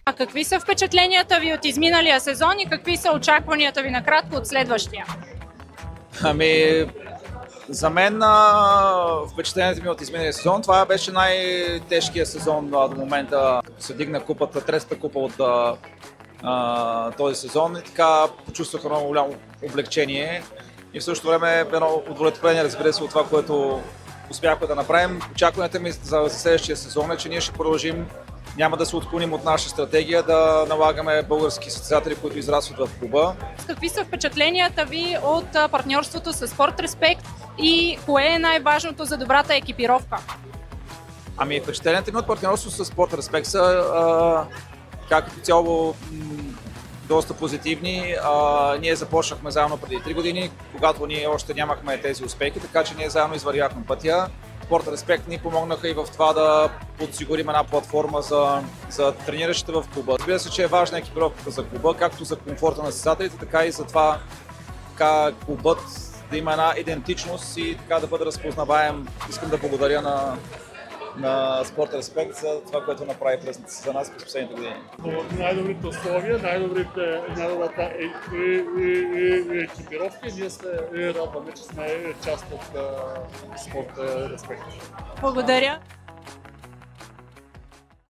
А какви са впечатленията ви от изминалия сезон и какви са очакванията ви накратко от следващия? За мен впечатлението ми от изминалия сезон, това беше най-тежкият сезон до момента, като се дигна купата, третата купа от този сезон и така почувствах едно голямо облегчение и в същото време едно удовлетворение, разбира се, от това, което успяхме да направим. Очакванията ми за следващия сезон е, че ние ще продължим, няма да се отклоним от наша стратегия да налагаме български състезатели, които израстват в клуба. Какви са впечатленията ви от партньорството с Спорт Респект и кое е най-важното за добрата екипировка? Впечатленията ми от партньорството с Спорт Респект са като цяло доста позитивни. Ние започнахме заедно преди 3 години, когато ние още нямахме тези успехи, така че ние заедно извървяхме пътя. Спорт Респект ни помогнаха и в това да подсигурим една платформа за трениращите в клуба. Разбира се, че е важна екипировката за клуба, както за комфорта на състезателите, така и за това клубът да има една идентичност и така да бъде разпознаваем. Искам да благодаря на Спорт Респект за това, което направи за нас през последните години. Най-добрите условия, най-добрата екипировка и ние се радваме, че сме част от Спорт Респект. Благодаря.